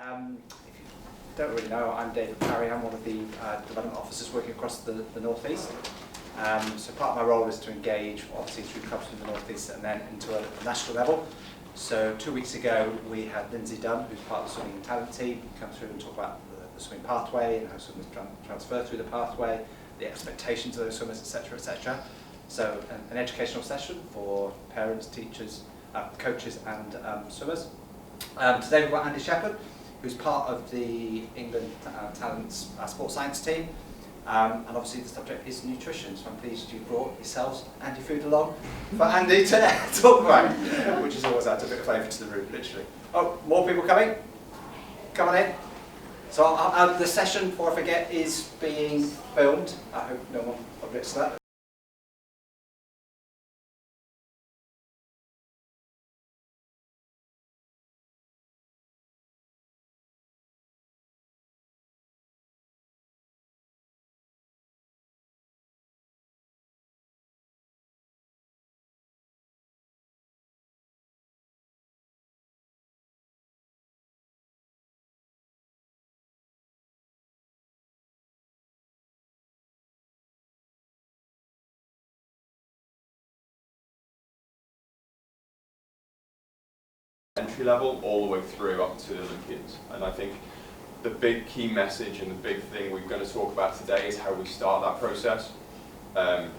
If you don't really know, I'm David Parry. I'm one of the development officers working across the North East. So part of my role is to engage, obviously, through clubs in the North East and then into a national level. So 2 weeks ago, we had Lindsay Dunn, who's part of the swimming and talent team, come through and talk about the swimming pathway and how swimmers transfer through the pathway, the expectations of those swimmers, etc., etc. So an educational session for parents, teachers, coaches and swimmers. Today we've got Andy Shepherd, who's part of the England Talents sports science team. And obviously the subject is nutrition, so I'm pleased you brought yourselves and your food along for Andy to talk about, which is always adds a bit of flavour to the room, literally. Oh, more people coming? Come on in. So the session, before I forget, is being filmed. I hope no one objects to that. Entry level all the way through up to Olympians. And I think the big key message and the big thing we're going to talk about today is how we start that process. I'm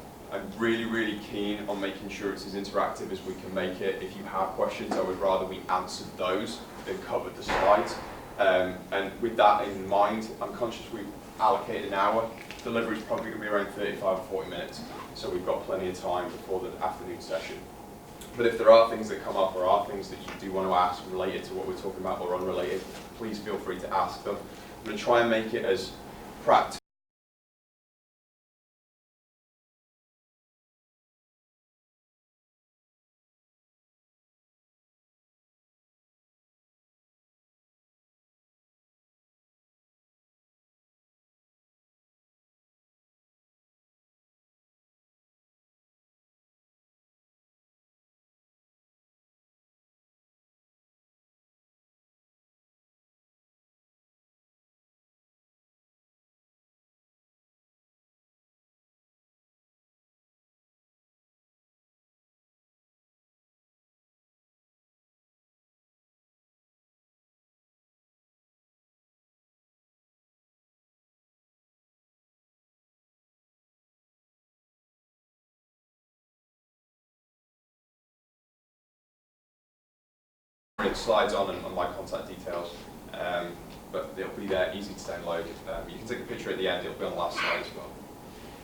really keen on making sure it's as interactive as we can make it. If you have questions, I would rather we answered those than covered the slides. And with that in mind, I'm conscious we've allocated an hour. Delivery is probably going to be around 35 or 40 minutes, so we've got plenty of time before the afternoon session. But if there are things that come up or are things that you do want to ask related to what we're talking about or unrelated, please feel free to ask them. I'm going to try and make it as practical. Slides on and my contact details, but they'll be there, easy to download. You can take a picture at the end, it'll be on the last slide as well.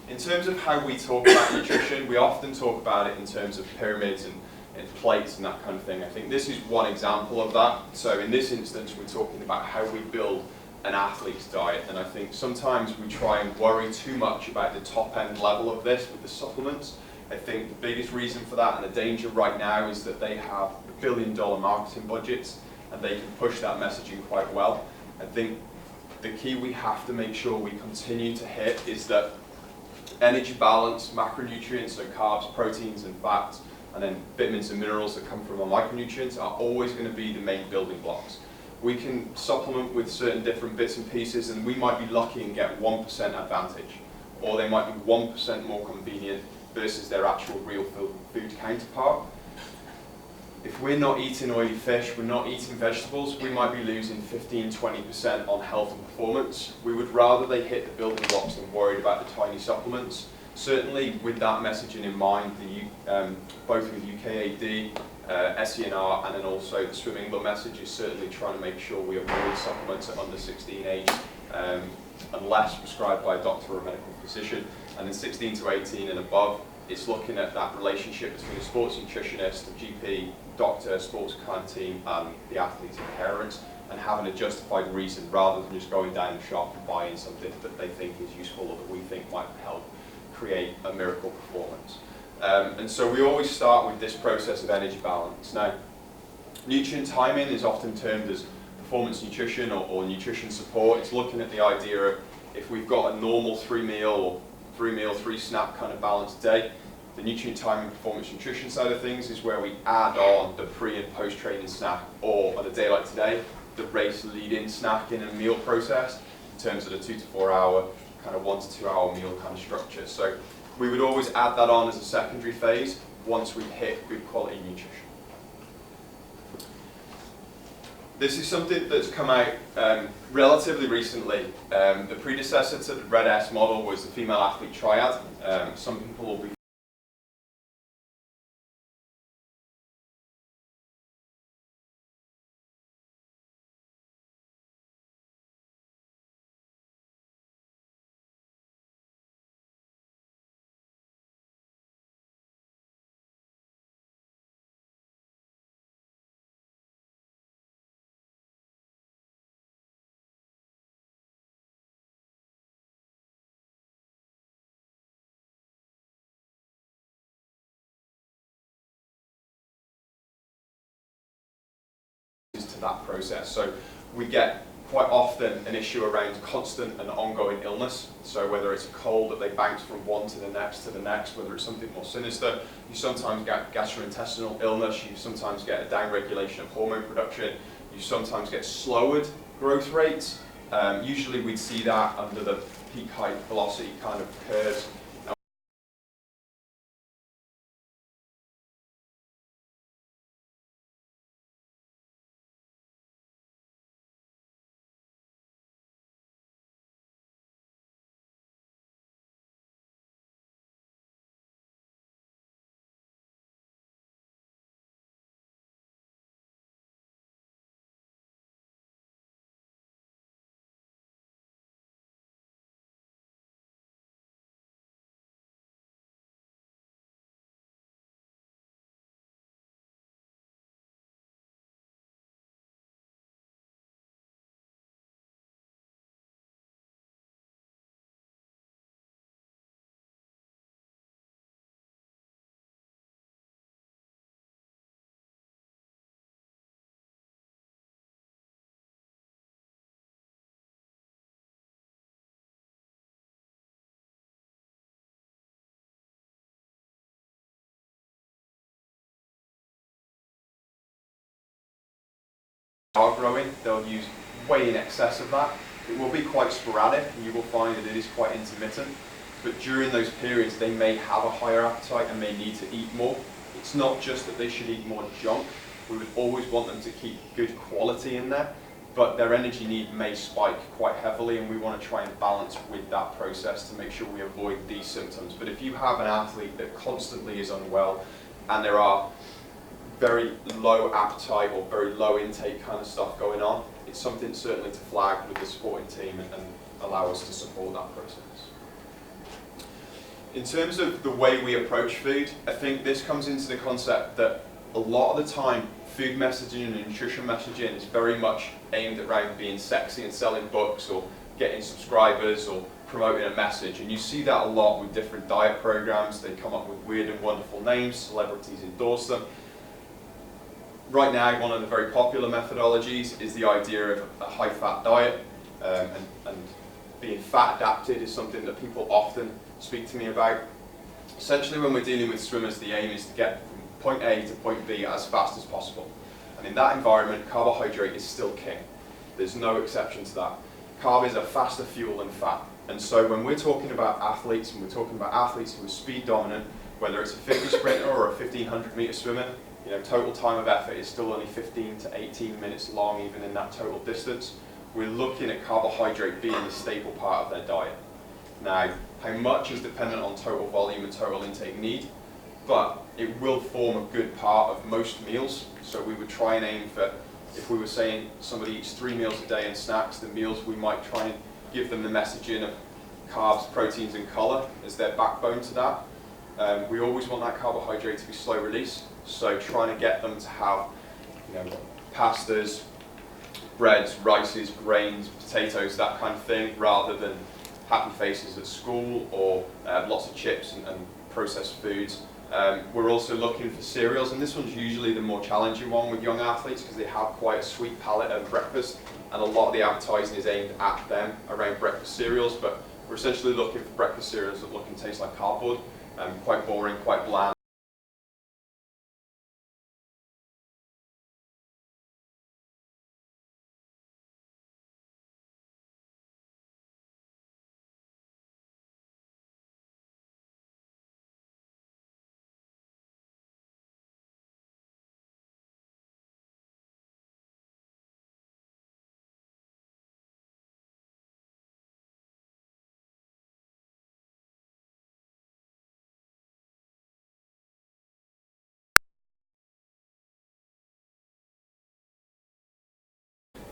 In terms of how we talk about nutrition, we often talk about it in terms of pyramids and plates and that kind of thing. I think this is one example of that. So in this instance, we're talking about how we build an athlete's diet, and I think sometimes we try and worry too much about the top end level of this with the supplements. I think the biggest reason for that and the danger right now is that they have billion-dollar marketing budgets and they can push that messaging quite well. I think the key we have to make sure we continue to hit is that energy balance, macronutrients, so carbs, proteins and fats, and then vitamins and minerals that come from our micronutrients are always going to be the main building blocks. We can supplement with certain different bits and pieces and we might be lucky and get 1% advantage, or they might be 1% more convenient versus their actual real food counterpart. If we're not eating oily fish, we're not eating vegetables, we might be losing 15–20% on health and performance. We would rather they hit the building blocks than worried about the tiny supplements. Certainly with that messaging in mind, both with UKAD, SENR and then also the Swim England message is certainly trying to make sure we avoid supplements at under 16 age unless prescribed by a doctor or a medical physician. And then 16 to 18 and above, it's looking at that relationship between a sports nutritionist, a GP, doctor, sports kind team, and the athletes and parents, and having a justified reason rather than just going down the shop and buying something that they think is useful or that we think might help create a miracle performance. And so we always start with this process of energy balance. Now, nutrient timing is often termed as performance nutrition or nutrition support. It's looking at the idea of if we've got a normal 3-meal or 3-meal, 3-snack kind of balanced day, the nutrient timing performance nutrition side of things is where we add on the pre and post training snack, or on a day like today, the race lead-in snacking and meal process in terms of the 2 to 4 hour, kind of 1 to 2 hour meal kind of structure. So we would always add that on as a secondary phase once we've hit good quality nutrition. This is something that's come out relatively recently. The predecessor to the Red S model was the female athlete triad. Some people will be to that process. So we get quite often an issue around constant and ongoing illness. So whether it's a cold that they bounce from one to the next, whether it's something more sinister, you sometimes get gastrointestinal illness, you sometimes get a downregulation of hormone production, you sometimes get slowed growth rates. Usually we'd see that under the peak height velocity kind of curves. Are growing, they'll use way in excess of that. It will be quite sporadic and you will find that it is quite intermittent, but during those periods they may have a higher appetite and may need to eat more. It's not just that they should eat more junk, we would always want them to keep good quality in there, but their energy need may spike quite heavily and we want to try and balance with that process to make sure we avoid these symptoms. But if you have an athlete that constantly is unwell and there are very low appetite or very low intake kind of stuff going on, it's something certainly to flag with the supporting team and allow us to support that process. In terms of the way we approach food, I think this comes into the concept that a lot of the time food messaging and nutrition messaging is very much aimed around being sexy and selling books or getting subscribers or promoting a message, and you see that a lot with different diet programs. They come up with weird and wonderful names, celebrities endorse them. Right now, one of the very popular methodologies is the idea of a high-fat diet, and being fat adapted is something that people often speak to me about. Essentially, when we're dealing with swimmers, the aim is to get from point A to point B as fast as possible. And in that environment, carbohydrate is still king. There's no exception to that. Carb is a faster fuel than fat. And so when we're talking about athletes, and we're talking about athletes who are speed dominant, whether it's a 50 sprinter or a 1500 meter swimmer, you know, total time of effort is still only 15 to 18 minutes long, even in that total distance. We're looking at carbohydrate being the staple part of their diet. Now, how much is dependent on total volume and total intake need, but it will form a good part of most meals. So we would try and aim for, if we were saying somebody eats 3 meals a day and snacks, the meals we might try and give them the messaging of carbs, proteins and colour as their backbone to that. We always want that carbohydrate to be slow release. So trying to get them to have, you know, pastas, breads, rices, grains, potatoes, that kind of thing, rather than happy faces at school or lots of chips and processed foods. We're also looking for cereals, and this one's usually the more challenging one with young athletes because they have quite a sweet palate at breakfast, and a lot of the advertising is aimed at them around breakfast cereals, but we're essentially looking for breakfast cereals that look and taste like cardboard, quite boring, quite bland.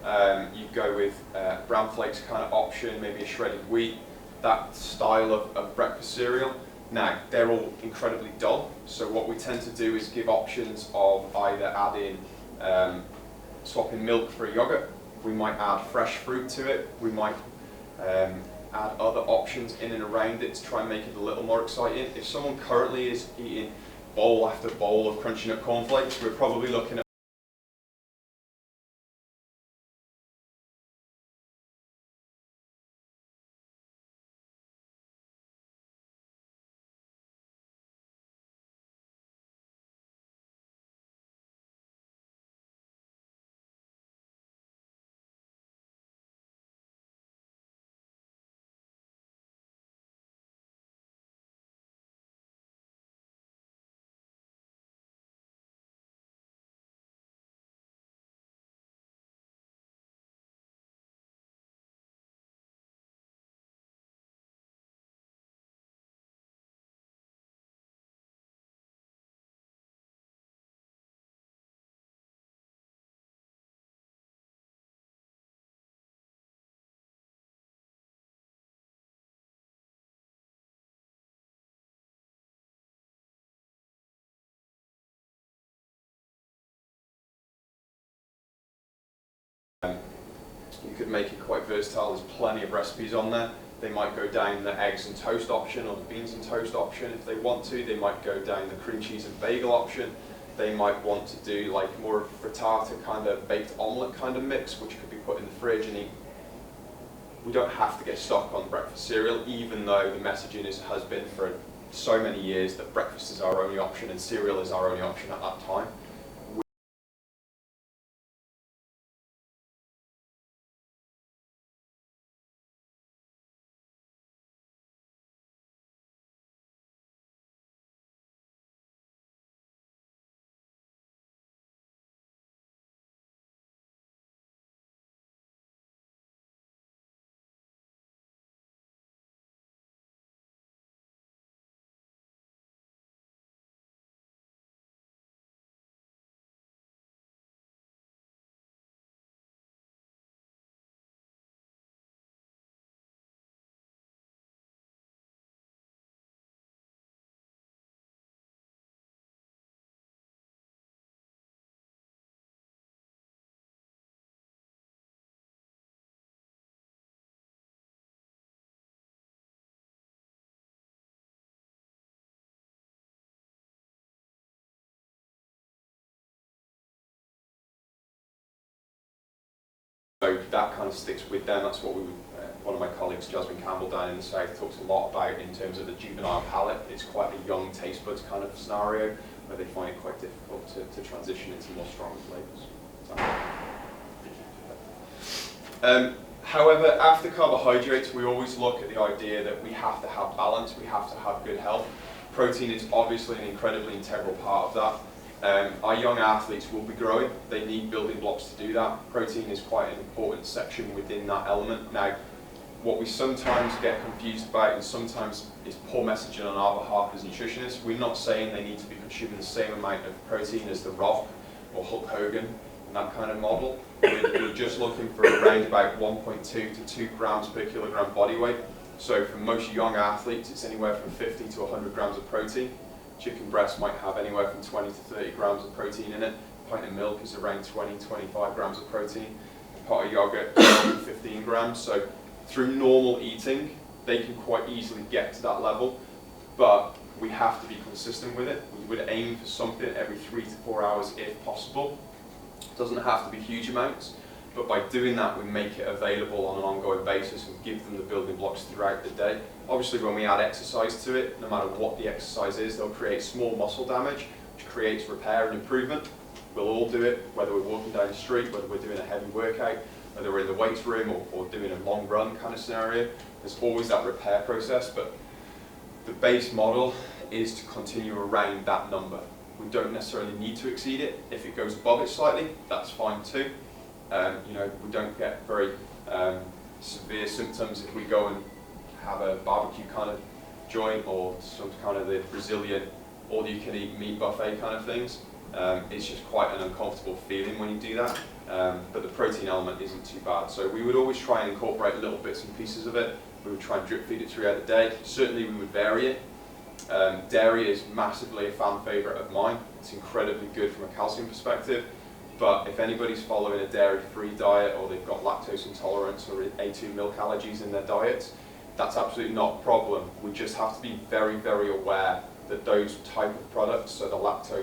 You go with bran flakes kind of option, maybe a shredded wheat, that style of breakfast cereal. Now, they're all incredibly dull, so what we tend to do is give options of either adding, swapping milk for a yogurt, we might add fresh fruit to it, we might add other options in and around it to try and make it a little more exciting. If someone currently is eating bowl after bowl of crunchy nut cornflakes, we're probably looking at you could make it quite versatile. There's plenty of recipes on there. They might go down the eggs and toast option or the beans and toast option if they want to. They might go down the cream cheese and bagel option. They might want to do like more of a frittata kind of baked omelette kind of mix, which could be put in the fridge and eat. We don't have to get stuck on breakfast cereal, even though the messaging has been for so many years that breakfast is our only option and cereal is our only option at that time. So that kind of sticks with them. That's what we would, one of my colleagues, Jasmine Campbell down in the south, talks a lot about in terms of the juvenile palate. It's quite a young taste buds kind of scenario where they find it quite difficult to transition into more stronger flavours. However, after carbohydrates, we always look at the idea that we have to have balance, we have to have good health. Protein is obviously an incredibly integral part of that. Our young athletes will be growing. They need building blocks to do that. Protein is quite an important section within that element. Now, what we sometimes get confused about and sometimes is poor messaging on our behalf as nutritionists. We're not saying they need to be consuming the same amount of protein as The Rock or Hulk Hogan and that kind of model. We're just looking for around about 1.2 to 2 grams per kilogram body weight. So for most young athletes, it's anywhere from 50 to 100 grams of protein. Chicken breast might have anywhere from 20 to 30 grams of protein in it. A pint of milk is around 20-25 grams of protein. A pot of yogurt, 15 grams. So through normal eating, they can quite easily get to that level, but we have to be consistent with it. We would aim for something every 3 to 4 hours if possible. It doesn't have to be huge amounts, but by doing that, we make it available on an ongoing basis and give them the building blocks throughout the day. Obviously, when we add exercise to it, no matter what the exercise is, they'll create small muscle damage, which creates repair and improvement. We'll all do it, whether we're walking down the street, whether we're doing a heavy workout, whether we're in the weights room or doing a long run kind of scenario. There's always that repair process, but the base model is to continue around that number. We don't necessarily need to exceed it. If it goes above it slightly, that's fine too. We don't get very severe symptoms if we go and have a barbecue kind of joint or some kind of the Brazilian all-you-can-eat meat buffet kind of things. It's just quite an uncomfortable feeling when you do that. but the protein element isn't too bad. So we would always try and incorporate little bits and pieces of it. We would try and drip feed it throughout the day. Certainly we would vary it. Dairy is massively a fan favourite of mine. It's incredibly good from a calcium perspective, but if anybody's following a dairy-free diet or they've got lactose intolerance or A2 milk allergies in their diets, that's absolutely not a problem. We just have to be very, very aware that those type of products, so the lactose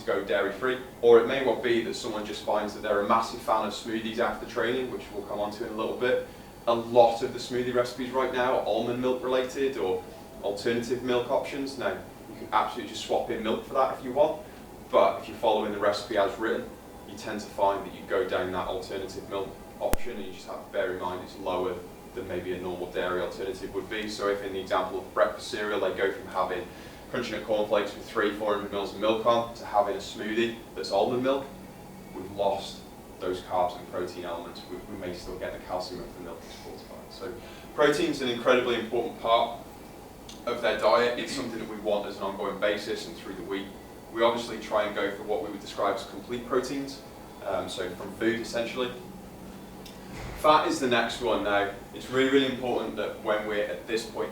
go dairy-free, or it may well be that someone just finds that they're a massive fan of smoothies after training, which we'll come on to in a little bit. A lot of the smoothie recipes right now are almond milk related or alternative milk options. Now, you can absolutely just swap in milk for that if you want, but if you're following the recipe as written, you tend to find that you go down that alternative milk option, and you just have to bear in mind it's lower than maybe a normal dairy alternative would be. So if in the example of breakfast cereal, they go from having crunching nut cornflakes with 300-400 mils of milk on to having a smoothie that's almond milk, we've lost those carbs and protein elements. We may still get the calcium of the milk that's fortified. So protein's an incredibly important part of their diet. It's something that we want as an ongoing basis and through the week. We obviously try and go for what we would describe as complete proteins, so from food essentially. Fat is the next one now. It's really, really important that when we're at this point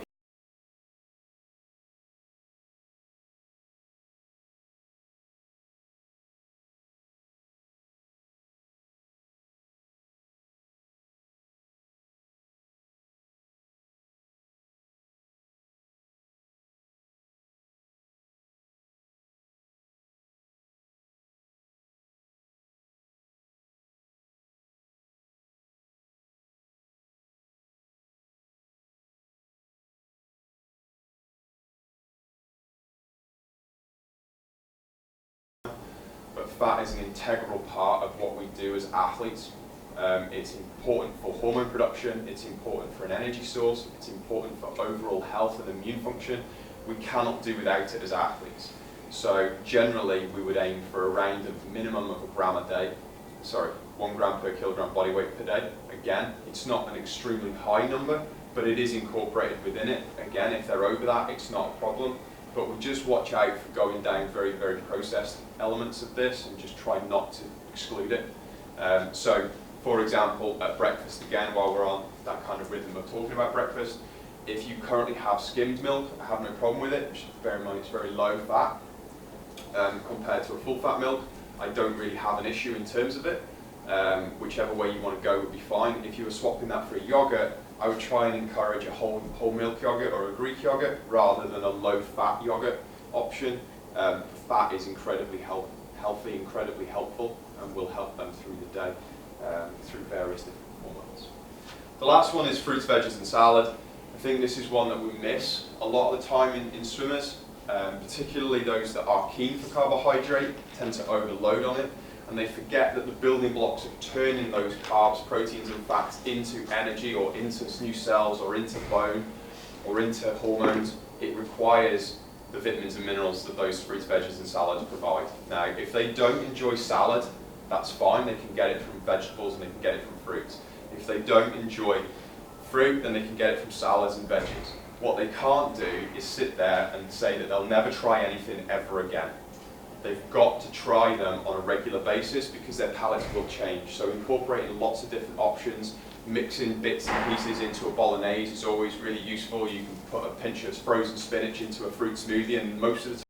but fat is an integral part of what we do as athletes. It's important for hormone production, it's important for an energy source, it's important for overall health and immune function. We cannot do without it as athletes. So generally we would aim for around a minimum of 1 gram per kilogram body weight per day. Again, it's not an extremely high number, but it is incorporated within it. Again, if they're over that, it's not a problem. But we just watch out for going down very, very processed elements of this and just try not to exclude it. So, for example, at breakfast, again, while we're on that kind of rhythm of talking about breakfast, if you currently have skimmed milk, I have no problem with it. Just bear in mind it's very low fat compared to a full fat milk. I don't really have an issue in terms of it. Whichever way you want to go would be fine. If you were swapping that for a yogurt, I would try and encourage a whole milk yogurt or a Greek yogurt rather than a low-fat yogurt option. Fat is incredibly healthy, incredibly helpful, and will help them through the day through various different formats. The last one is fruits, veggies, and salad. I think this is one that we miss a lot of the time in swimmers, particularly those that are keen for carbohydrate tend to overload on it. And they forget that the building blocks of turning those carbs, proteins and fats into energy or into new cells or into bone or into hormones, it requires the vitamins and minerals that those fruits, veggies and salads provide. Now, if they don't enjoy salad, that's fine, they can get it from vegetables and they can get it from fruits. If they don't enjoy fruit, then they can get it from salads and veggies. What they can't do is sit there and say that they'll never try anything ever again. They've got to try them on a regular basis because their palates will change. So incorporating lots of different options, mixing bits and pieces into a bolognese is always really useful. You can put a pinch of frozen spinach into a fruit smoothie, and most of the time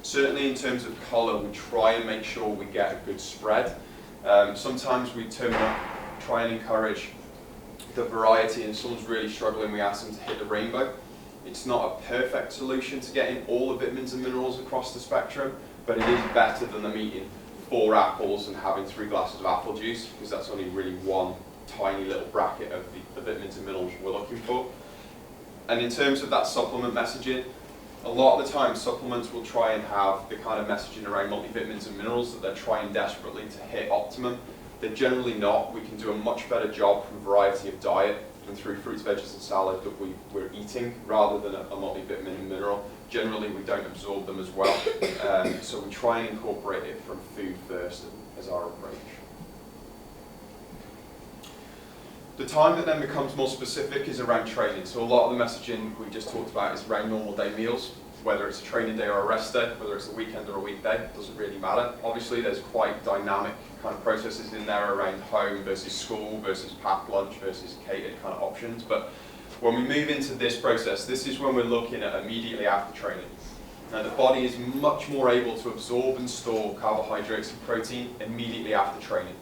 Certainly in terms of colour, we try and make sure we get a good spread. Sometimes we try and encourage the variety, and if someone's really struggling, we ask them to hit the rainbow. It's not a perfect solution to getting all the vitamins and minerals across the spectrum, but it is better than them eating 4 apples and having 3 glasses of apple juice, because that's only really one tiny little bracket of the vitamins and minerals we're looking for. And in terms of that supplement messaging, a lot of the time supplements will try and have the kind of messaging around multivitamins and minerals that they're trying desperately to hit optimum. They're generally not. We can do a much better job from a variety of diet and through fruits, veggies and salad that we're eating rather than a multivitamin and mineral. Generally we don't absorb them as well, so we try and incorporate it from food first as our approach. The time that then becomes more specific is around training. So a lot of the messaging we just talked about is around normal day meals, whether it's a training day or a rest day, whether it's a weekend or a weekday, it doesn't really matter. Obviously there's quite dynamic kind of processes in there around home versus school versus packed lunch versus catered kind of options. But when we move into this process, this is when we're looking at immediately after training. Now the body is much more able to absorb and store carbohydrates and protein immediately after training.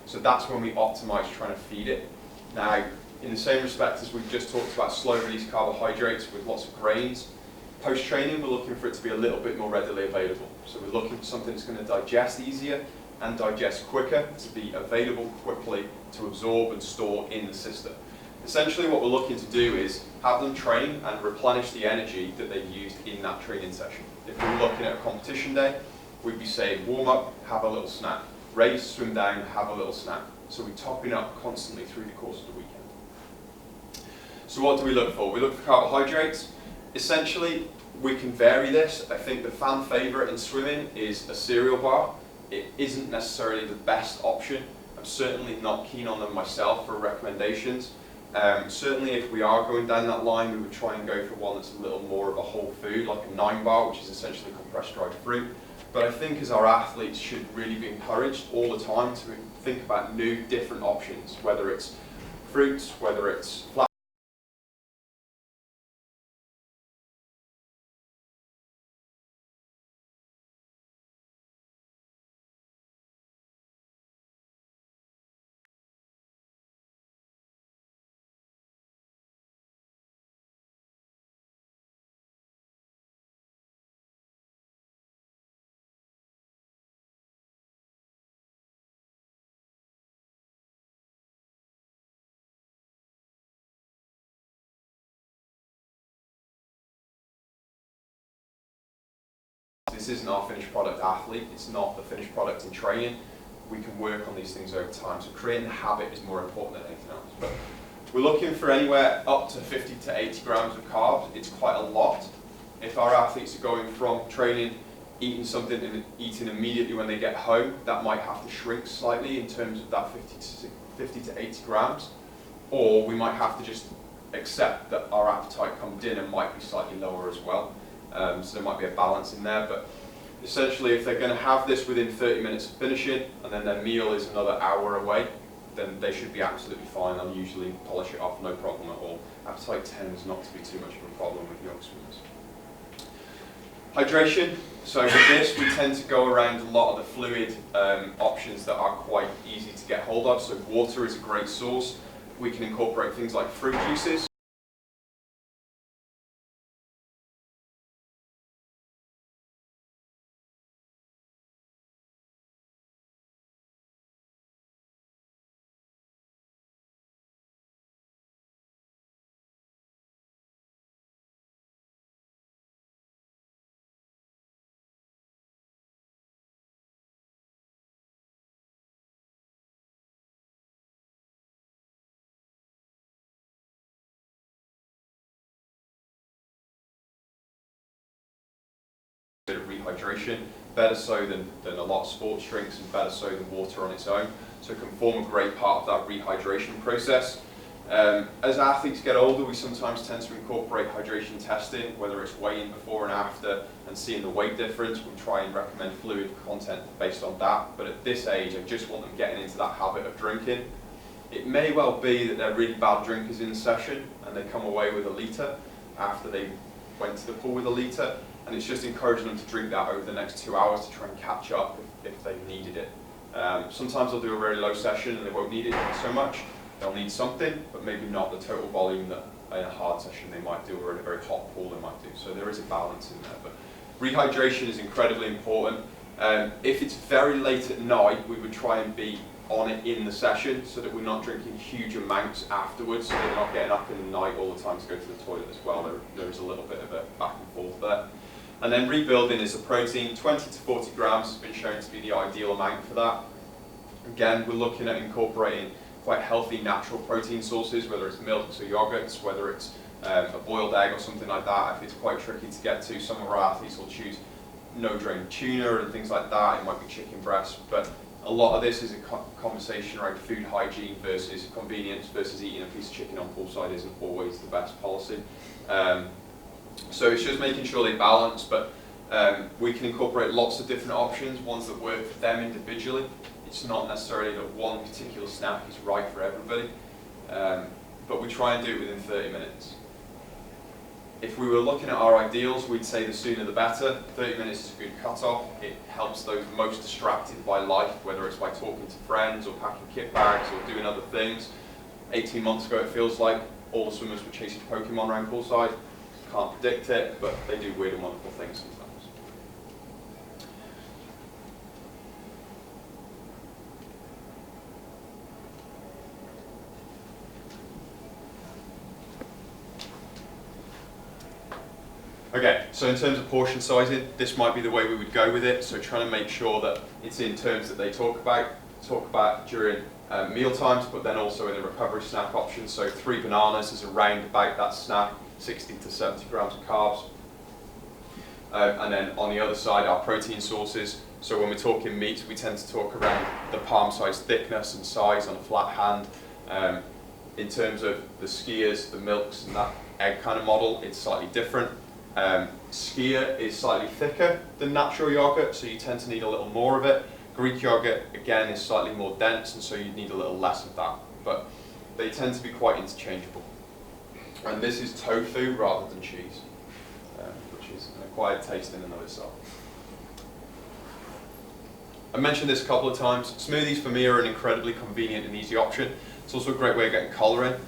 So that's when we optimize trying to feed it. Now, in the same respect as we've just talked about slow release carbohydrates with lots of grains, post-training we're looking for it to be a little bit more readily available. So we're looking for something that's going to digest easier and digest quicker, to be available quickly to absorb and store in the system. Essentially what we're looking to do is have them train and replenish the energy that they've used in that training session. If we were looking at a competition day, we'd be saying warm up, have a little snack. Race, swim down, have a little snack. So we're topping up constantly through the course of the weekend. So what do we look for? We look for carbohydrates. Essentially, we can vary this. I think the fan favourite in swimming is a cereal bar. It isn't necessarily the best option. I'm certainly not keen on them myself for recommendations. Certainly if we are going down that line, we would try and go for one that's a little more of a whole food, like a 9 bar, which is essentially compressed dried fruit. But I think as our athletes should really be encouraged all the time to think about new, different options, whether it's fruits, whether it's flat. This isn't our finished product athlete, it's not the finished product in training. We can work on these things over time, so creating a habit is more important than anything else. But we're looking for anywhere up to 50 to 80 grams of carbs. It's quite a lot. If our athletes are going from training, eating something and eating immediately when they get home, that might have to shrink slightly in terms of that 50 to 80 grams. Or we might have to just accept that our appetite come dinner might be slightly lower as well. So there might be a balance in there, but essentially if they're going to have this within 30 minutes of finishing and then their meal is another hour away, then they should be absolutely fine. I'll usually polish it off, no problem at all. Appetite tends not to be too much of a problem with young swimmers. Hydration. So with this we tend to go around a lot of the fluid options that are quite easy to get hold of. So water is a great source. We can incorporate things like fruit juices. Bit of rehydration, better so than a lot of sports drinks and better so than water on its own. So it can form a great part of that rehydration process. As athletes get older, we sometimes tend to incorporate hydration testing, whether it's weigh-in before and after and seeing the weight difference. We try and recommend fluid content based on that, but at this age I just want them getting into that habit of drinking. It may well be that they're really bad drinkers in the session and they come away with a litre after they went to the pool with a litre. and it's just encouraging them to drink that over the next 2 hours to try and catch up if they needed it. Sometimes they'll do a very low session and they won't need it so much. They'll need something, but maybe not the total volume that in a hard session they might do, or in a very hot pool they might do. So there is a balance in there. But rehydration is incredibly important. If it's very late at night, we would try and be on it in the session so that we're not drinking huge amounts afterwards, so they're not getting up in the night all the time to go to the toilet as well. There is a little bit of a back and forth there. And then rebuilding is a protein. 20 to 40 grams has been shown to be the ideal amount for that. Again, we're looking at incorporating quite healthy natural protein sources, whether it's milks or yogurts, whether it's a boiled egg or something like that. If it's quite tricky to get to, some of our athletes will choose no-drain tuna and things like that. It might be chicken breast, but a lot of this is a conversation around food hygiene versus convenience versus eating a piece of chicken on poolside isn't always the best policy. So it's just making sure they balance, but we can incorporate lots of different options, ones that work for them individually. It's not necessarily that one particular snack is right for everybody, but we try and do it within 30 minutes. If we were looking at our ideals, we'd say the sooner the better. 30 minutes is a good cutoff. It helps those most distracted by life, whether it's by talking to friends or packing kit bags or doing other things. 18 months ago, it feels like all the swimmers were chasing Pokemon around poolside. Can't predict it, but they do weird and wonderful things sometimes. Okay, so in terms of portion sizing, this might be the way we would go with it. So trying to make sure that it's in terms that they talk about during meal times, but then also in the recovery snack options. So 3 bananas is around about that snack, 60 to 70 grams of carbs. And then on the other side, our protein sources. So when we're talking meat, we tend to talk around the palm-sized thickness and size on a flat hand. In terms of the skiers, the milks, and that egg kind of model, it's slightly different. Skyr is slightly thicker than natural yogurt, so you tend to need a little more of it. Greek yogurt, again, is slightly more dense, and so you need a little less of that. But they tend to be quite interchangeable. And this is tofu rather than cheese, which is an acquired taste in and of itself. I mentioned this a couple of times. Smoothies for me are an incredibly convenient and easy option. It's also a great way of getting colour in.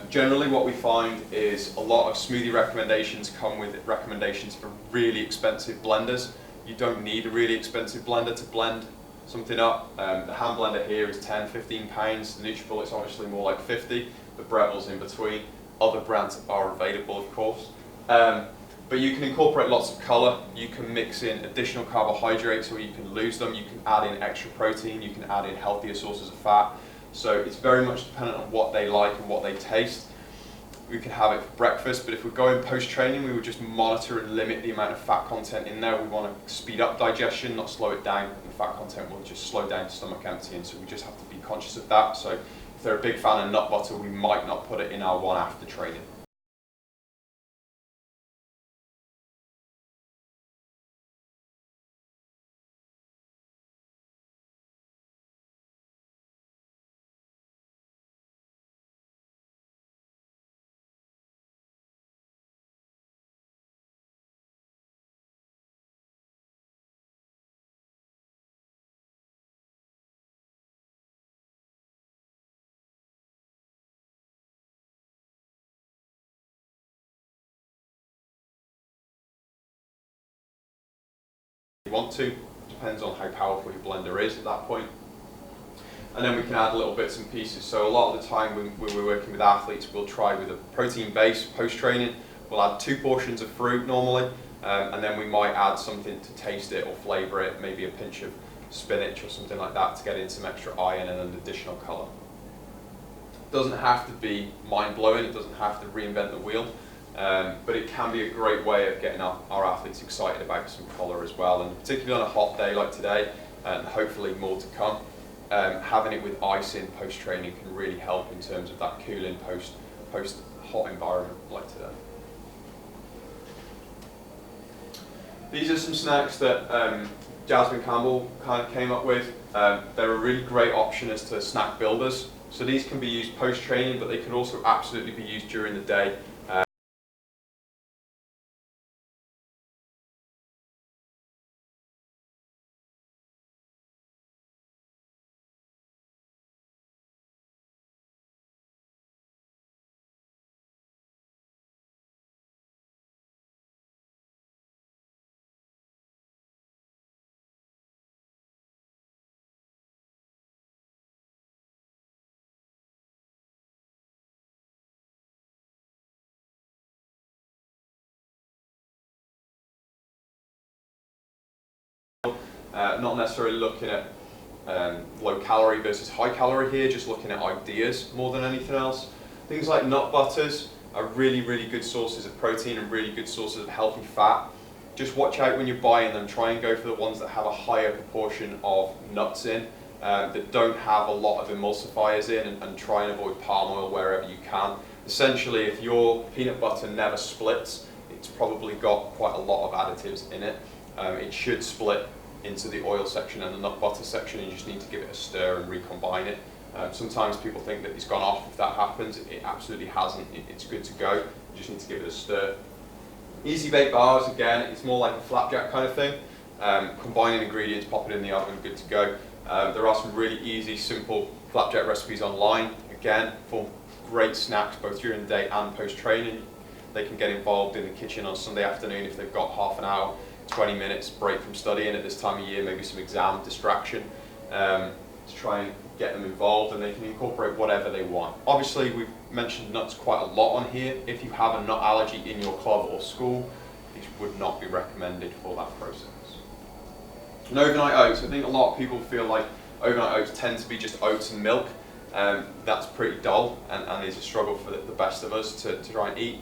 Generally what we find is a lot of smoothie recommendations come with recommendations for really expensive blenders. You don't need a really expensive blender to blend something up. The hand blender here is 10, 15 pounds. The Nutritional is obviously more like 50. The Breville's in between. Other brands are available, of course. But you can incorporate lots of colour. You can mix in additional carbohydrates or you can lose them. You can add in extra protein. You can add in healthier sources of fat. So it's very much dependent on what they like and what they taste. We can have it for breakfast, but if we're going post-training, we would just monitor and limit the amount of fat content in there. We want to speed up digestion, not slow it down. And the fat content will just slow down to stomach emptying, so we just have to be conscious of that. So if they're a big fan of nut butter, we might not put it in our one after training. You want to, depends on how powerful your blender is at that point. And then we can add little bits and pieces. So a lot of the time when we're working with athletes, we'll try with a protein base post-training. We'll add 2 portions of fruit normally, and then we might add something to taste it or flavour it, maybe a pinch of spinach or something like that to get in some extra iron and an additional colour. It doesn't have to be mind-blowing, it doesn't have to reinvent the wheel. But it can be a great way of getting our athletes excited about some colour as well, and particularly on a hot day like today, and hopefully more to come, having it with ice in post-training can really help in terms of that cooling post-hot environment like today. These are some snacks that Jasmine Campbell kind of came up with. They're a really great option as to snack builders. So these can be used post-training, but they can also absolutely be used during the day. not necessarily looking at low calorie versus high calorie here, just looking at ideas more than anything else. Things like nut butters are really, really good sources of protein and really good sources of healthy fat. Just watch out when you're buying them, try and go for the ones that have a higher proportion of nuts in, that don't have a lot of emulsifiers in, and try and avoid palm oil wherever you can. Essentially, if your peanut butter never splits, it's probably got quite a lot of additives in it. It should split into the oil section and the nut butter section, and you just need to give it a stir and recombine it. Sometimes people think that it's gone off if that happens. It absolutely hasn't. It's good to go. You just need to give it a stir. Easy bake bars, again, it's more like a flapjack kind of thing. Combining ingredients, pop it in the oven, good to go. There are some really easy, simple flapjack recipes online. Again, for great snacks both during the day and post-training. They can get involved in the kitchen on Sunday afternoon if they've got half an hour, 20 minutes break from studying at this time of year, maybe some exam distraction, to try and get them involved, and they can incorporate whatever they want. Obviously, we've mentioned nuts quite a lot on here. If you have a nut allergy in your club or school, these would not be recommended for that process. And overnight oats, I think a lot of people feel like overnight oats tend to be just oats and milk. That's pretty dull and is a struggle for the best of us to try and eat.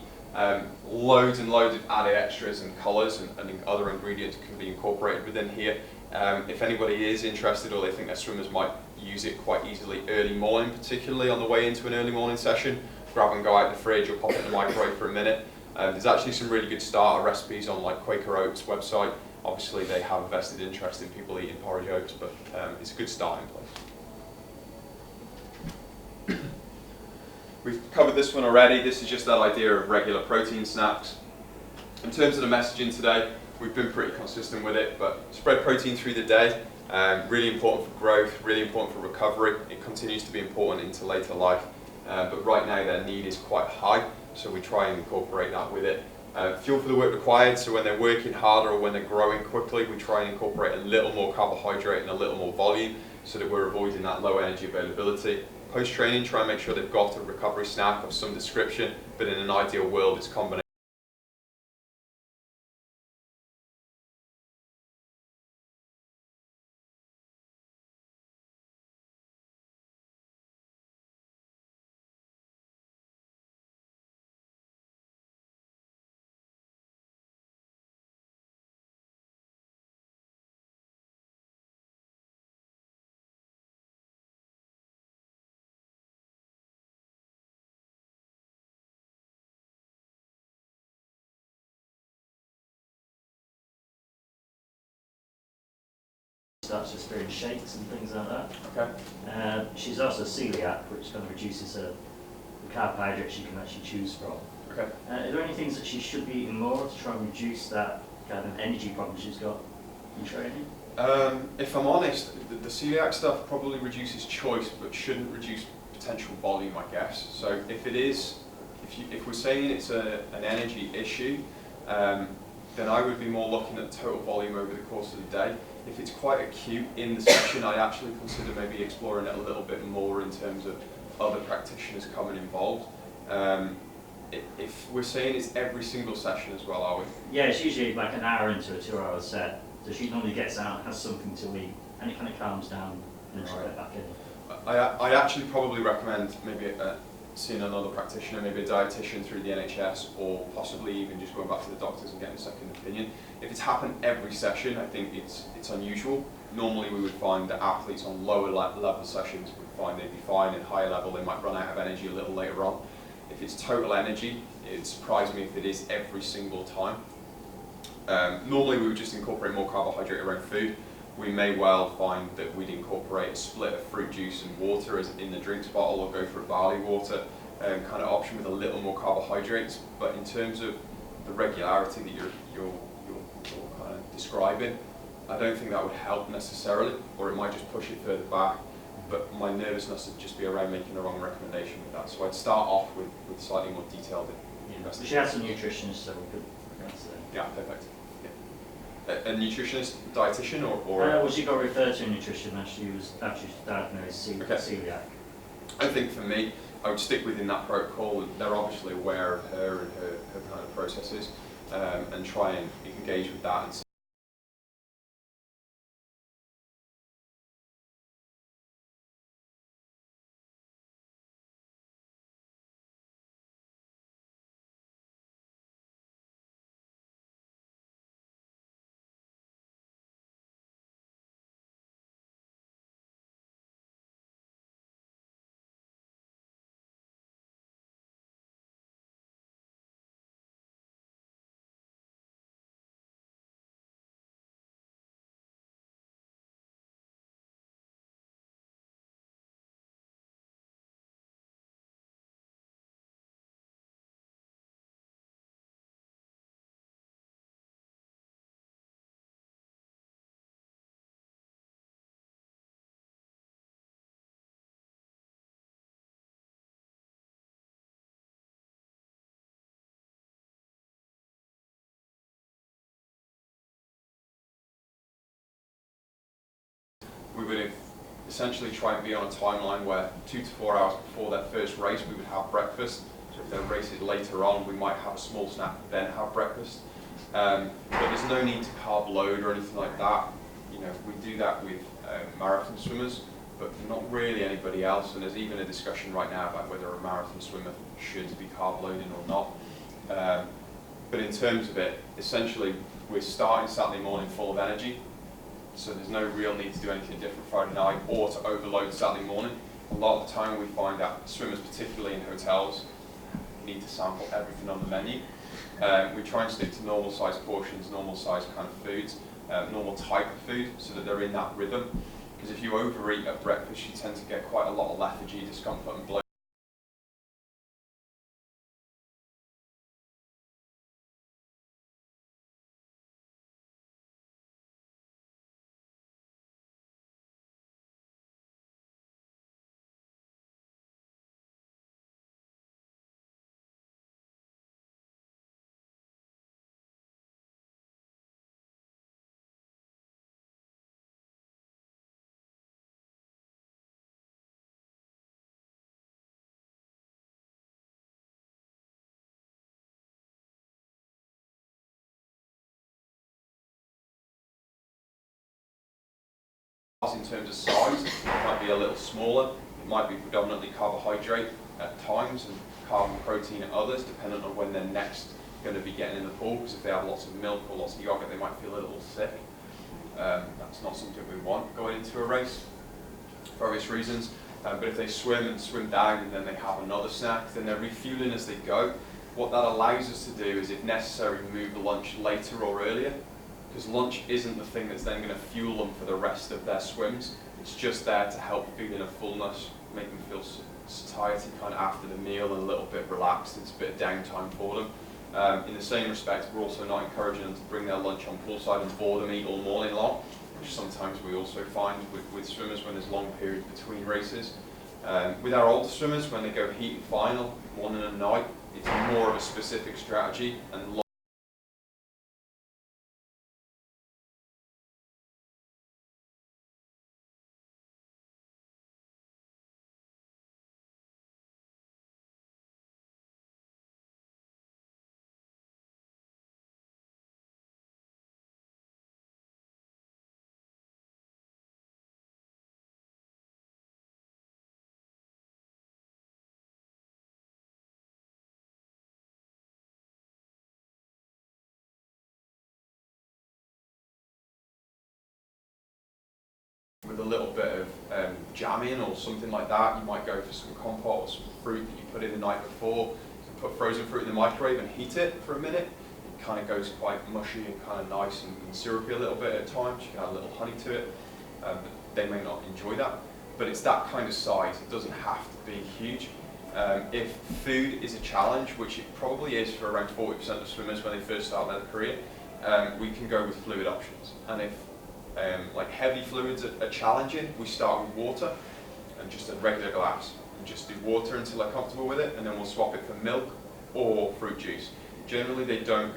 Loads and loads of added extras and colours and other ingredients can be incorporated within here. If anybody is interested, or they think their swimmers might use it quite easily early morning, particularly on the way into an early morning session, grab and go out the fridge or pop it in the microwave for a minute. There's actually some really good starter recipes on like Quaker Oats website. Obviously they have a vested interest in people eating porridge oats, but it's a good starting place. We've covered this one already. This is just that idea of regular protein snacks. In terms of the messaging today, we've been pretty consistent with it, but spread protein through the day. Really important for growth, really important for recovery. It continues to be important into later life, but right now their need is quite high, so we try and incorporate that with it. Fuel for the work required, so when they're working harder or when they're growing quickly, we try and incorporate a little more carbohydrate and a little more volume so that we're avoiding that low energy availability. Post-training, try and make sure they've got a recovery snack of some description, but in an ideal world, it's combination. Starts just doing shakes and things like that. Okay. She's also celiac, which kind of reduces the carbohydrates she can actually choose from. Okay. Are there any things that she should be eating more to try and reduce that kind of energy problem she's got in training? If I'm honest, the celiac stuff probably reduces choice, but shouldn't reduce potential volume, I guess. So if it is, if we're saying it's an energy issue, then I would be more looking at total volume over the course of the day. If it's quite acute in the session, I'd actually consider maybe exploring it a little bit more in terms of other practitioners coming involved. If we're saying it's every single session as well, are we? Yeah, it's usually like an hour into a 2-hour set. So she normally gets out, has something to eat, and it kind of calms down and then she'll get back in. I actually probably recommend maybe seeing another practitioner, maybe a dietitian through the NHS, or possibly even just going back to the doctors and getting a second opinion. If it's happened every session, I think it's unusual. Normally we would find that athletes on lower level sessions would find they'd be fine, and higher level they might run out of energy a little later on. If it's total energy, it'd surprise me if it is every single time. Normally we would just incorporate more carbohydrate around food. We may well find that we'd incorporate a split of fruit juice and water as in the drinks bottle, or go for a barley water kind of option with a little more carbohydrates. But in terms of the regularity that you're kind of describing, I don't think that would help necessarily, or it might just push it further back. But my nervousness would just be around making the wrong recommendation with that. So I'd start off with slightly more detailed investigation. She has some nutritionists, so we could. Yeah, perfect. A nutritionist, dietitian, or well, she got referred to a nutrition as she was diagnosed celiac. I think for me, I would stick within that protocol. They're obviously aware of her and her kind of processes, and try and engage with that and would essentially try and be on a timeline where 2 to 4 hours before their first race, we would have breakfast. So if their race is later on, we might have a small snack, then have breakfast. But there's no need to carb load or anything like that. You know, we do that with marathon swimmers, but not really anybody else. And there's even a discussion right now about whether a marathon swimmer should be carb loading or not. But in terms of it, essentially, we're starting Saturday morning full of energy. So there's no real need to do anything different Friday night or to overload Saturday morning. A lot of the time we find that swimmers, particularly in hotels, need to sample everything on the menu. We try and stick to normal size portions, normal size kind of foods, normal type of food, so that they're in that rhythm. Because if you overeat at breakfast, you tend to get quite a lot of lethargy, discomfort and bloat. In terms of size, it might be a little smaller, it might be predominantly carbohydrate at times and carb and protein at others, depending on when they're next going to be getting in the pool, because if they have lots of milk or lots of yogurt, they might feel a little sick. That's not something we want going into a race, for various reasons. But if they swim and swim down and then they have another snack, then they're refueling as they go. What that allows us to do is, if necessary, move the lunch later or earlier, because lunch isn't the thing that's then going to fuel them for the rest of their swims. It's just there to help feed in a fullness, make them feel satiety kind of after the meal and a little bit relaxed. It's a bit of downtime for them. In the same respect, we're also not encouraging them to bring their lunch on poolside and boredom eat all morning long, which sometimes we also find with swimmers when there's long periods between races. With our older swimmers, when they go heat and final, morning and night, it's more of a specific strategy and with a little bit of jamming or something like that. You might go for some compote or some fruit that you put in the night before. You can put frozen fruit in the microwave and heat it for a minute. It kind of goes quite mushy and kind of nice and syrupy a little bit at times. You can add a little honey to it. But they may not enjoy that. But it's that kind of size. It doesn't have to be huge. If food is a challenge, which it probably is for around 40% of swimmers when they first start their career, we can go with fluid options. And if like heavy fluids are challenging, we start with water and just a regular glass, and just do water until they're comfortable with it, and then we'll swap it for milk or fruit juice. Generally they tend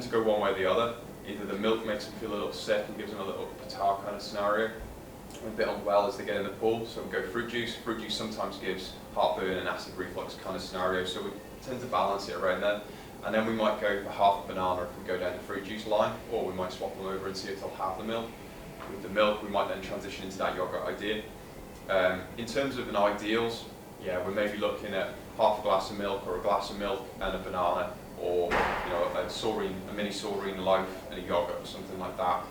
to go one way or the other. Either the milk makes them feel a little sick and gives them a little catarrh kind of scenario, a bit unwell as they get in the pool, so we'll go fruit juice. Fruit juice sometimes gives heartburn and acid reflux kind of scenario, so we tend to balance it around then. And then we might go for half a banana if we go down the fruit juice line, or we might swap them over and see if they'll have the milk. With the milk, we might then transition into that yogurt idea. In terms of an ideals, yeah, we're maybe looking at half a glass of milk or a glass of milk and a banana, or a mini saurine loaf and a yogurt or something like that.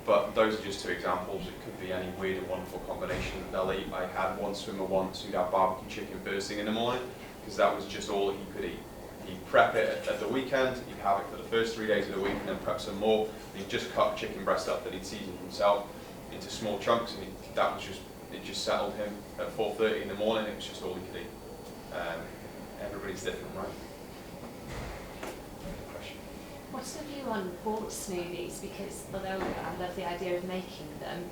But those are just two examples. It could be any weird and wonderful combination that they'll eat. I had one swimmer once who'd have barbecue chicken first thing in the morning, because that was just all he could eat. He'd prep it at the weekend, he'd have it for the first 3 days of the week, and then prep some more. He'd just cut chicken breast up that he'd seasoned himself into small chunks, and it just settled him at 4:30 in the morning. It was just all he could eat. Everybody's different, right? Question. What's the view on bought smoothies? Because although I love the idea of making them,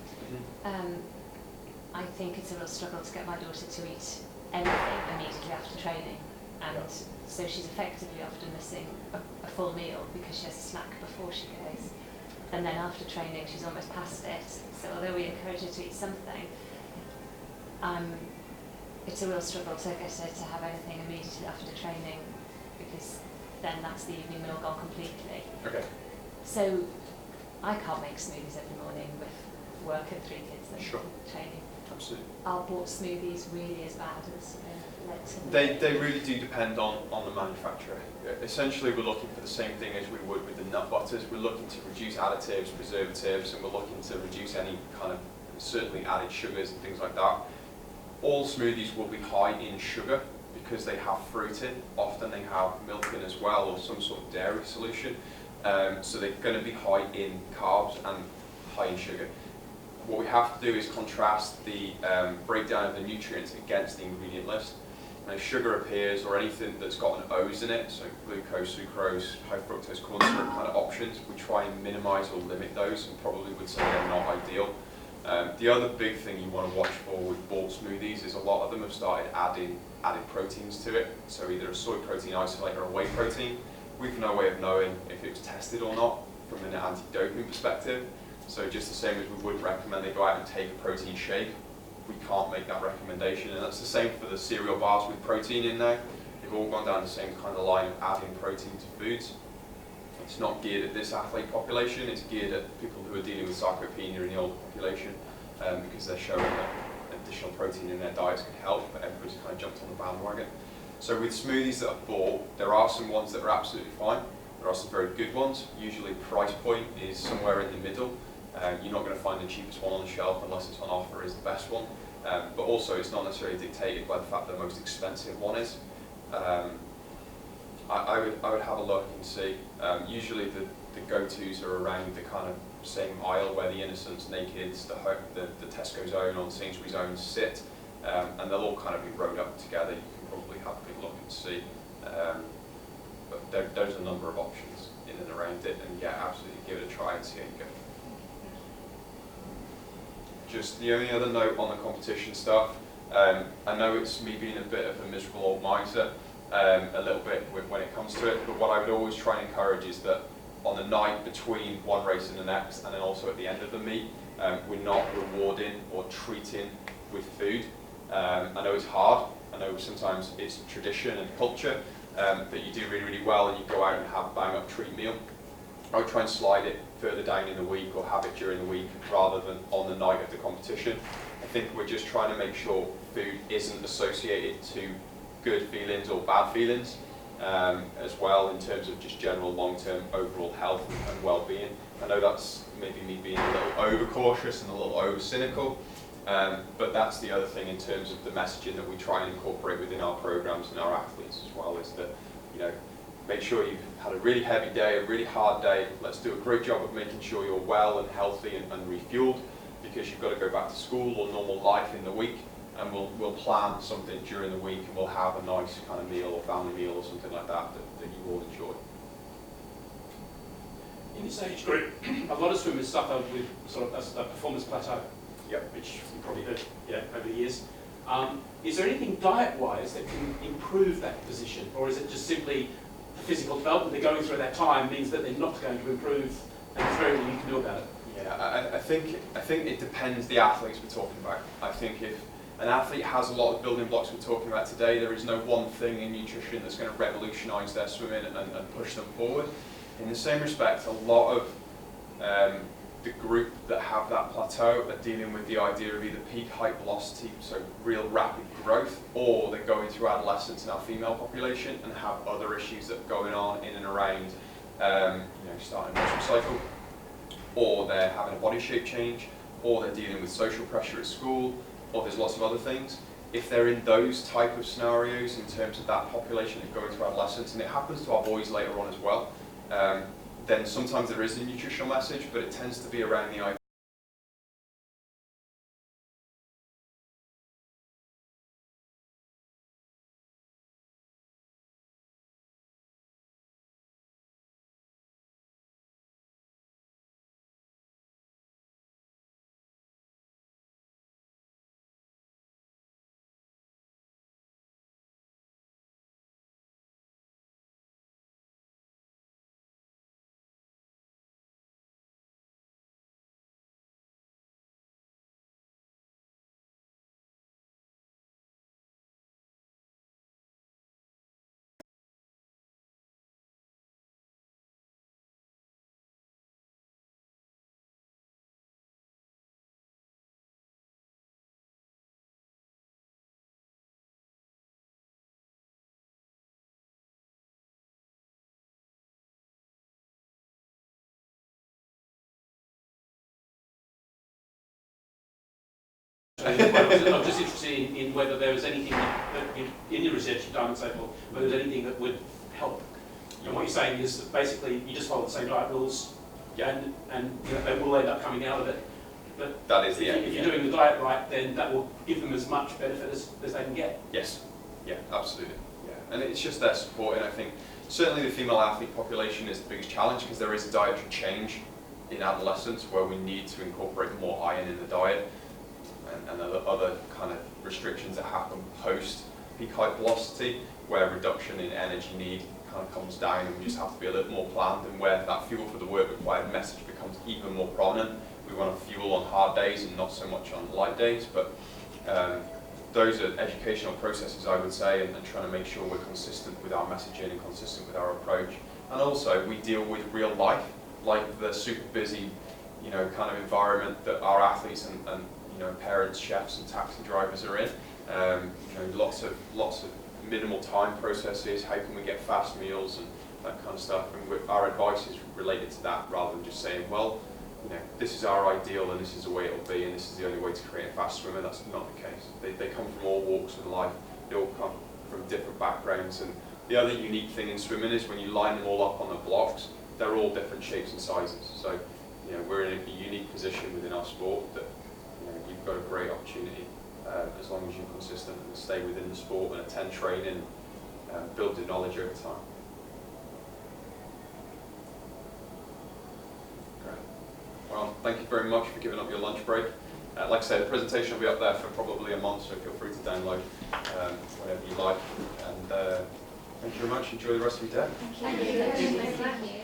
I think it's a real struggle to get my daughter to eat anything immediately after training. And so she's effectively often missing a full meal because she has a snack before she goes. and then after training she's almost past it. So although we encourage her to eat something, it's a real struggle to get her to have anything immediately after training, because then that's the evening meal gone completely. Okay. So I can't make smoothies every morning with work and 3 kids and Sure. training. Absolutely. Are bought smoothies really as bad as led to? They really do depend on the manufacturer. Essentially, we're looking for the same thing as we would with the nut butters. We're looking to reduce additives, preservatives, and we're looking to reduce any kind of certainly added sugars and things like that. All smoothies will be high in sugar because they have fruit in. Often they have milk in as well, or some sort of dairy solution. So they're going to be high in carbs and high in sugar. What we have to do is contrast the breakdown of the nutrients against the ingredient list. And if sugar appears, or anything that's got an O's in it, so glucose, sucrose, high fructose corn syrup kind of options, we try and minimise or limit those, and probably would say they're not ideal. The other big thing you want to watch for with bought smoothies is a lot of them have started adding proteins to it, so either a soy protein isolate or a whey protein. We've no way of knowing if it was tested or not from an anti-doping perspective. So just the same as we wouldn't recommend they go out and take a protein shake, we can't make that recommendation. And that's the same for the cereal bars with protein in there. They've all gone down the same kind of line of adding protein to foods. It's not geared at this athlete population, it's geared at people who are dealing with sarcopenia in the older population, because they're showing that additional protein in their diets can help, but everybody's kind of jumped on the bandwagon. So with smoothies that are bought, there are some ones that are absolutely fine. There are some very good ones. Usually price point is somewhere in the middle. You're not going to find the cheapest one on the shelf unless it's on offer is the best one. But also it's not necessarily dictated by the fact that the most expensive one is. I would have a look and see. Usually the go-tos are around the kind of same aisle where the Innocents, Nakeds, the Tesco zone or Sainsbury's zone sit, and they'll all kind of be rowed up together. You can probably have a good look and see. But there's a number of options in and around it, and yeah, absolutely give it a try and see how you go. Just the only other note on the competition stuff, I know it's me being a bit of a miserable old miser, a little bit when it comes to it, but what I would always try and encourage is that on the night between one race and the next, and then also at the end of the meet, we're not rewarding or treating with food. I know it's hard, I know sometimes it's tradition and culture, that you do really, really well and you go out and have a bang-up treat meal. I would try and slide it further down in the week or have it during the week rather than on the night of the competition. I think we're just trying to make sure food isn't associated to good feelings or bad feelings, as well in terms of just general long-term overall health and well-being. I know that's maybe me being a little over-cautious and a little over-cynical, but that's the other thing in terms of the messaging that we try and incorporate within our programs and our athletes as well, is that, you know, make sure you've had a really heavy day, a really hard day. Let's do a great job of making sure you're well and healthy and refueled, because you've got to go back to school or normal life in the week, and we'll plan something during the week and we'll have a nice kind of meal or family meal or something like that that you all enjoy. In this age group, a lot of swimmers suffer with sort of a performance plateau, Yep. which you probably heard over the years. Is there anything diet-wise that can improve that position, or is it just simply the physical development they're going through at that time means that they're not going to improve, and there's very little you can do about it? Yeah, I think it depends the athletes we're talking about. I think if an athlete has a lot of building blocks we're talking about today, there is no one thing in nutrition that's going to revolutionise their swimming and push them forward. In the same respect, a lot of the group that have that plateau are dealing with the idea of either peak height velocity, so real rapid growth, or they're going through adolescence in our female population and have other issues that are going on in and around, starting a menstrual cycle, or they're having a body shape change, or they're dealing with social pressure at school, or there's lots of other things. If they're in those type of scenarios in terms of that population that going through adolescence, and it happens to our boys later on as well, then sometimes there is a nutritional message, but it tends to be around the idea I'm just interested in whether there was anything that in your research you've done and so forth, whether there's anything that would help. And what you're saying is that basically you just follow the same diet rules, and you know, they will end up coming out of it. But that is the aim. If you're doing the diet right, then that will give them as much benefit as they can get. Yes. Yeah, absolutely. Yeah, and it's just their support, and I think certainly the female athlete population is the biggest challenge because there is a dietary change in adolescence where we need to incorporate more iron in the diet, and other kind of restrictions that happen post peak height velocity, where reduction in energy need kind of comes down, and we just have to be a little more planned, and where that fuel for the work required message becomes even more prominent. We want to fuel on hard days and not so much on light days, but those are educational processes, I would say, and trying to make sure we're consistent with our messaging and consistent with our approach. And also, we deal with real life, like the super busy, you know, kind of environment that our athletes and you know, parents, chefs, and taxi drivers are in. You know, lots of minimal time processes. How can we get fast meals and that kind of stuff? And our advice is related to that, rather than just saying, well, you know, this is our ideal and this is the way it'll be and this is the only way to create a fast swimmer. That's not the case. They come from all walks of life. They all come from different backgrounds. And the other unique thing in swimming is when you line them all up on the blocks, they're all different shapes and sizes. So, you know, we're in a unique position within our sport that, you know, you've got a great opportunity as long as you're consistent and stay within the sport and attend training, build your knowledge over time. Well, thank you very much for giving up your lunch break. Like I said, the presentation will be up there for probably a month, so feel free to download whatever you like. And thank you very much. Enjoy the rest of your day. Thank you. Thank you.